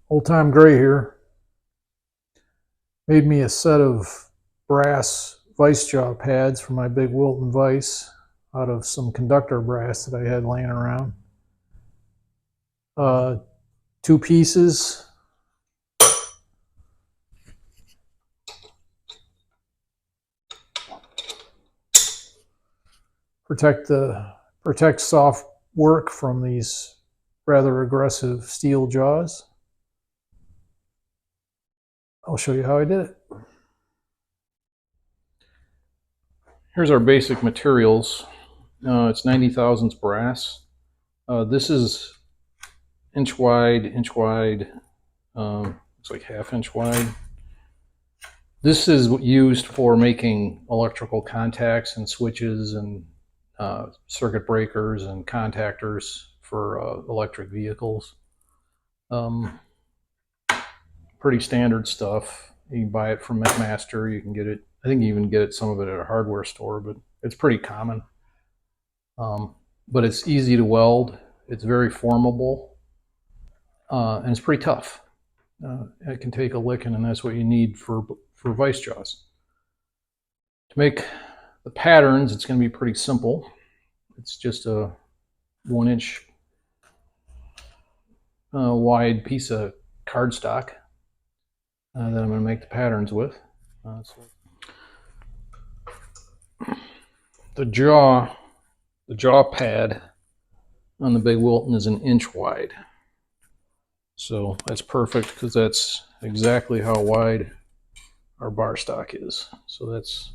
Old Time Gray here. Made me a set of brass vice jaw pads for my big Wilton vise out of some conductor brass that I had laying around. Uh, Two pieces. Protect soft work from these rather aggressive steel jaws. I'll show you how I did it. Here's our basic materials. It's 90 thousandths brass. This is inch wide, looks like ½ inch wide. This is used for making electrical contacts and switches and circuit breakers and contactors for electric vehicles. Pretty standard stuff. You can buy it from McMaster. You can get it. I think you even get some of it at a hardware store, but it's pretty common. But it's easy to weld. It's very formable, and it's pretty tough. It can take a licking, and that's what you need for vice jaws. To make the patterns, it's going to be pretty simple. It's just a 1-inch wide piece of cardstock that I'm going to make the patterns with. The jaw pad on the big Wilton is 1 inch wide. So that's perfect because that's exactly how wide our bar stock is. So that's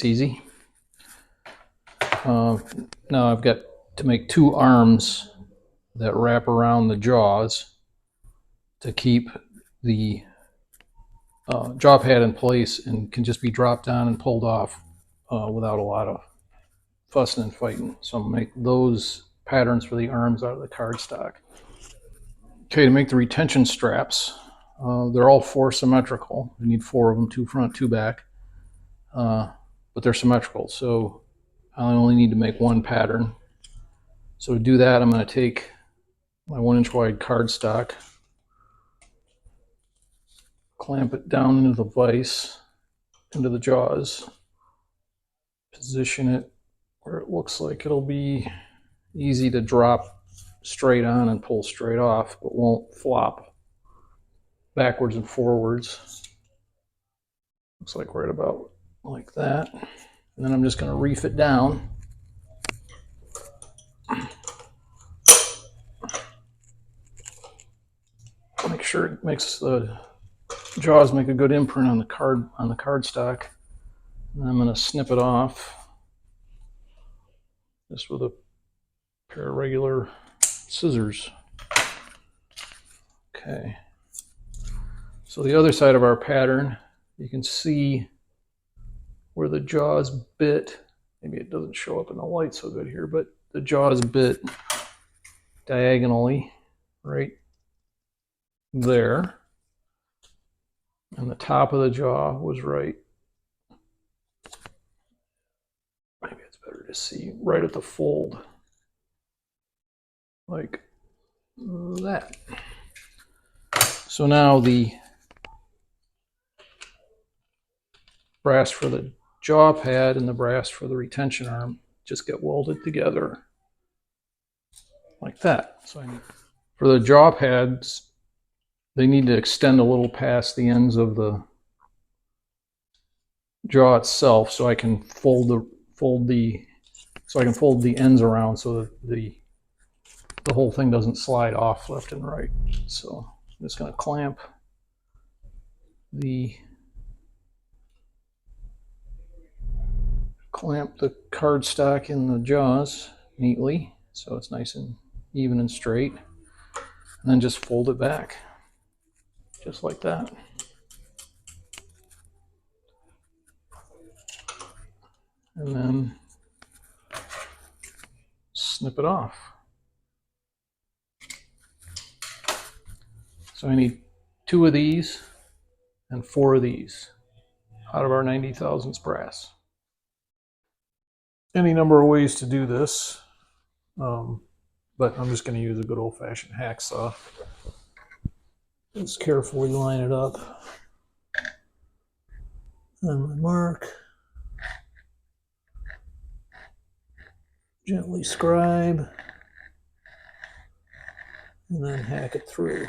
easy. Now I've got to make 2 arms that wrap around the jaws to keep the jaw pad in place and can just be dropped down and pulled off without a lot of fussing and fighting. So I'm going to make those patterns for the arms out of the cardstock. Okay, to make the retention straps, they're all 4 symmetrical. We need 4 of them, 2 front, 2 back, but they're symmetrical. So I only need to make 1 pattern. So to do that, I'm going to take my 1-inch wide cardstock, clamp it down into the vise, into the jaws, position it where it looks like it'll be easy to drop straight on and pull straight off, but won't flop backwards and forwards. Looks like right about like that. And then I'm just going to reef it down. Make sure it makes the jaws make a good imprint on the cardstock. And I'm going to snip it off just with a pair of regular scissors. Okay. So the other side of our pattern, you can see where the jaws bit. Maybe it doesn't show up in the light so good here, but the jaws bit diagonally right there. And the top of the jaw was right. Maybe it's better to see right at the fold. Like that. So now the brass for the jaw pad and the brass for the retention arm just get welded together like that. So for the jaw pads, they need to extend a little past the ends of the jaw itself, so I can fold the ends around so that the whole thing doesn't slide off left and right. So I'm just going to clamp the cardstock in the jaws neatly so it's nice and even and straight, and then just fold it back just like that. And then snip it off. So I need 2 of these and 4 of these out of our 90 thousandths brass. Any number of ways to do this, but I'm just going to use a good old-fashioned hacksaw. Just carefully line it up on my mark. Gently scribe, and then hack it through.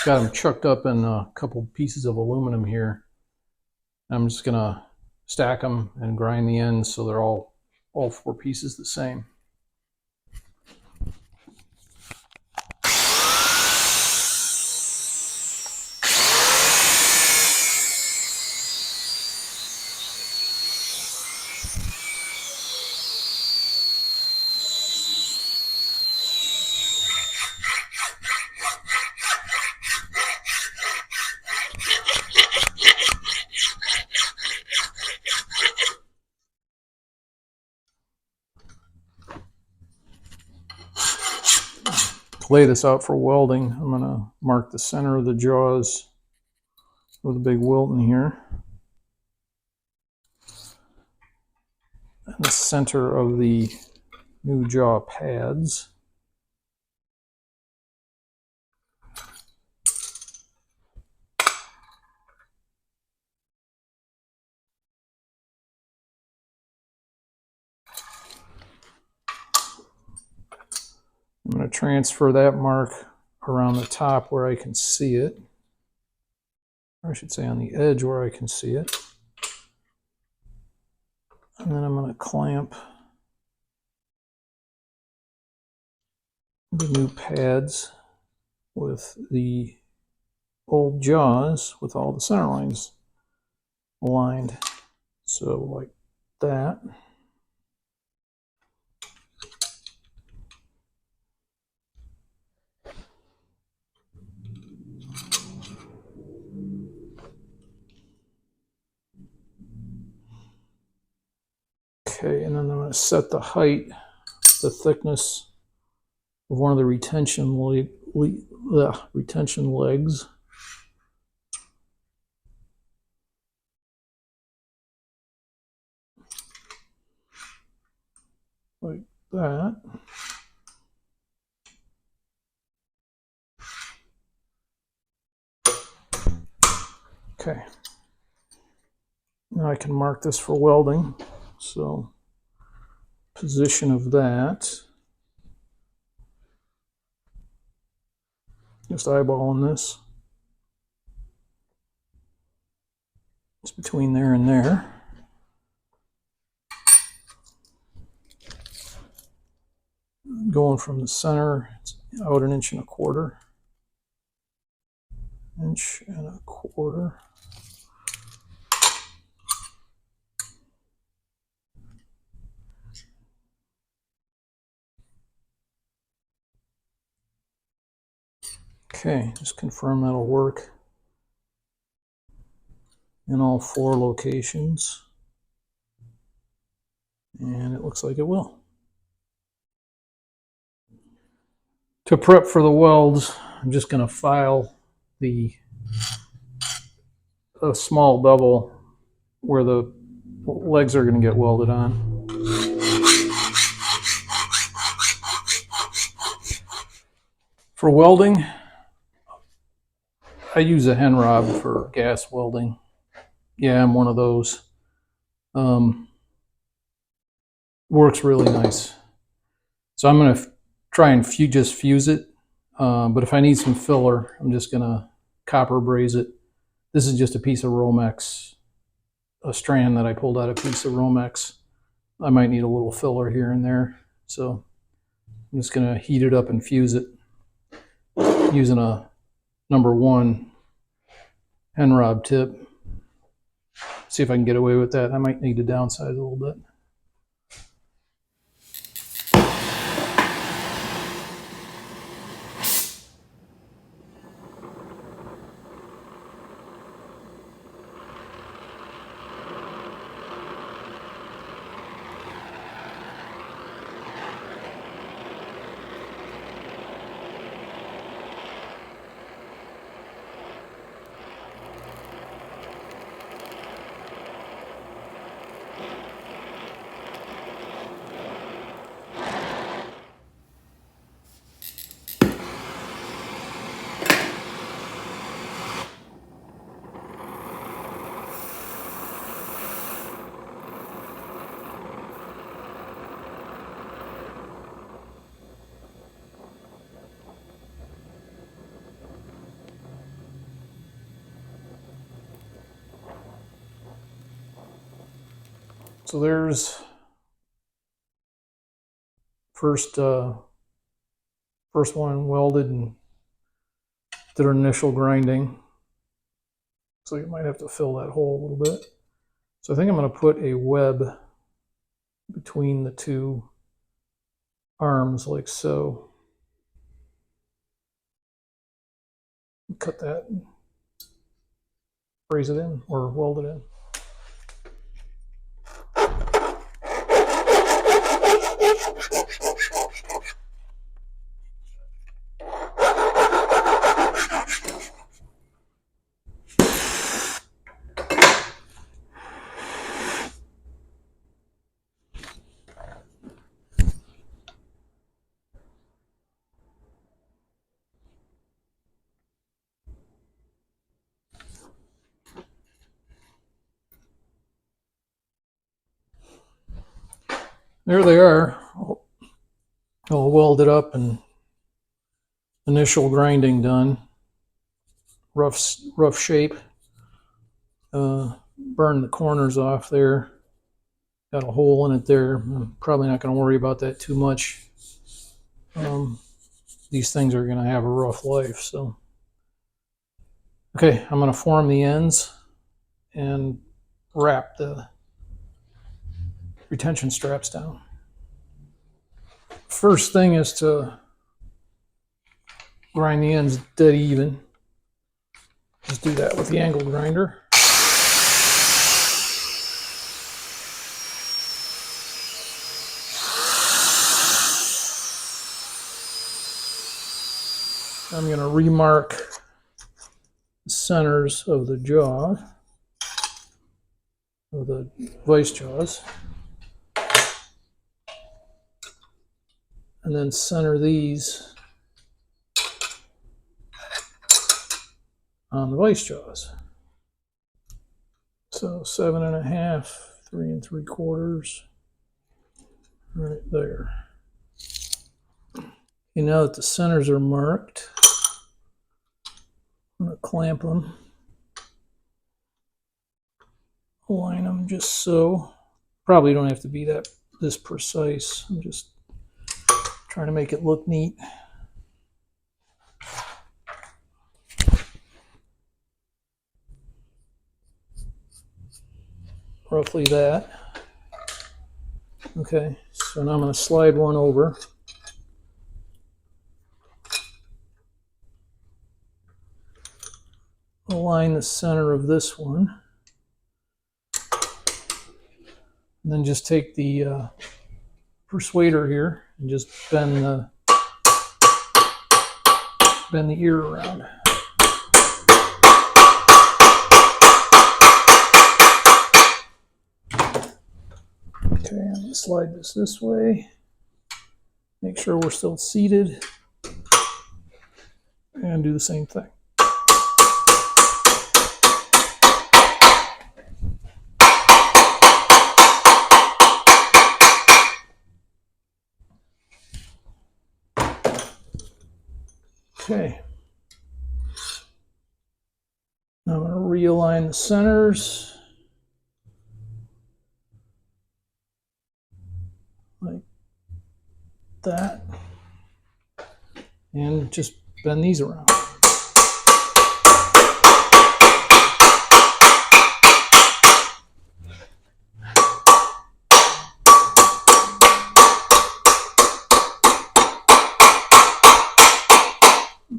Got them chucked up in a couple pieces of aluminum here. I'm just gonna stack them and grind the ends so they're all 4 pieces the same. To lay this out for welding, I'm going to mark the center of the jaws with a big Wilton here. And the center of the new jaw pads. I'm going to transfer that mark around the top where I can see it. Or I should say on the edge where I can see it. And then I'm going to clamp the new pads with the old jaws with all the center lines aligned. So like that. Okay, and then I'm going to set the height, the thickness of one of the retention legs. Like that. Okay. Now I can mark this for welding. So, position of that. Just eyeballing this. It's between there and there. Going from the center, it's out 1.25 inches. 1.25 inches. Okay, just confirm that'll work in all 4 locations. And it looks like it will. To prep for the welds, I'm just going to file a small double where the legs are going to get welded on. For welding, I use a hen rod for gas welding. Yeah, I'm one of those. Works really nice. So I'm going to try and just fuse it. But if I need some filler, I'm just going to copper braze it. This is just a piece of Romex, a strand that I pulled out a piece of Romex. I might need a little filler here and there. So I'm just going to heat it up and fuse it using a #1 Henrob tip. See if I can get away with that. I might need to downsize a little bit. So there's first one welded and did our initial grinding. So you might have to fill that hole a little bit. So I think I'm going to put a web between the two arms like so. Cut that and braze it in or weld it in. There they are, all welded up and initial grinding done. Rough shape. Burned the corners off there. Got a hole in it there. I'm probably not going to worry about that too much. These things are going to have a rough life. So, okay, I'm going to form the ends and wrap the retention straps down. First thing is to grind the ends dead even. Just do that with the angle grinder. I'm going to remark the centers of the jaw, of the vise jaws, and then center these on the vise jaws. So 7.5, 3 3/4, right there. Okay, now that the centers are marked, I'm going to clamp them, align them just so. Probably don't have to be this precise. I'm just trying to make it look neat. Roughly that. Okay, so now I'm going to slide one over. Align the center of this one. And then just take the persuader here and just bend the ear around. Okay, I'm going to slide this way. Make sure we're still seated. And do the same thing. Okay. Now I'm going to realign the centers like that and just bend these around.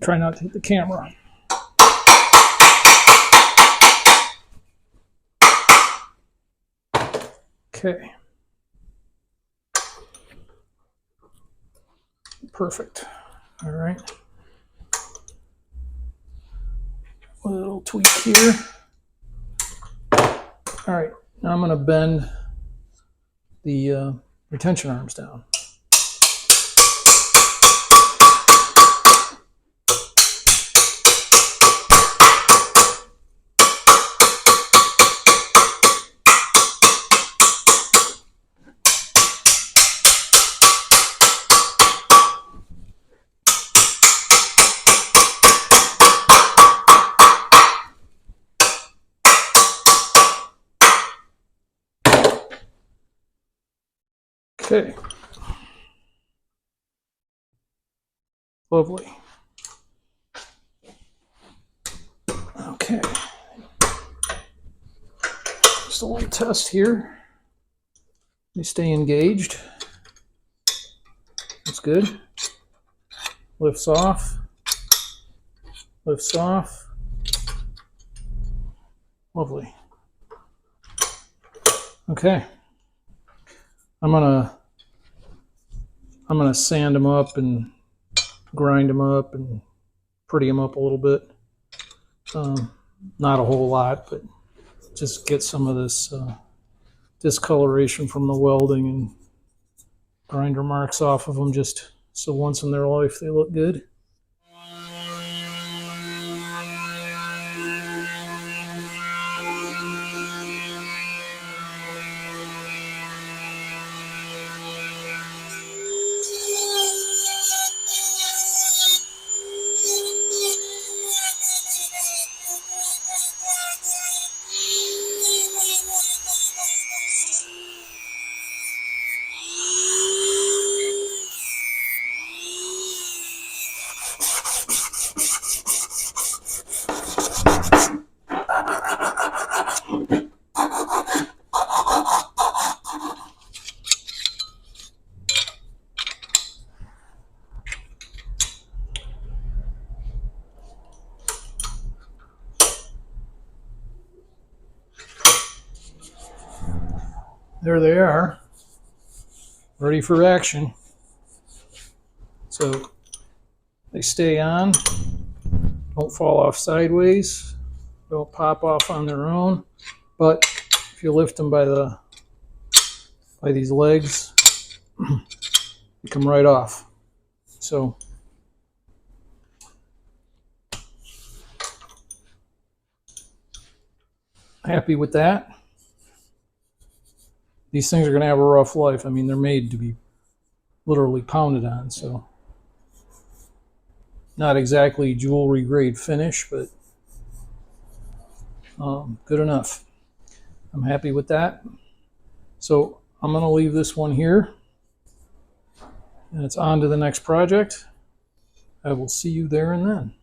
Try not to hit the camera. Okay. Perfect. All right. A little tweak here. All right. Now I'm going to bend the retention arms down. Okay. Lovely. Okay. Just a little test here. They stay engaged. That's good. Lifts off. Lifts off. Lovely. Okay. I'm gonna sand them up and grind them up and pretty them up a little bit. Not a whole lot, but just get some of this discoloration from the welding and grinder marks off of them, just so once in their life they look good. There they are, ready for action. So they stay on, don't fall off sideways, don't pop off on their own, but if you lift them by these legs, they come right off. So happy with that. These things are going to have a rough life. I mean, they're made to be literally pounded on, so not exactly jewelry grade finish, but good enough. I'm happy with that. So I'm going to leave this one here, and it's on to the next project. I will see you there and then.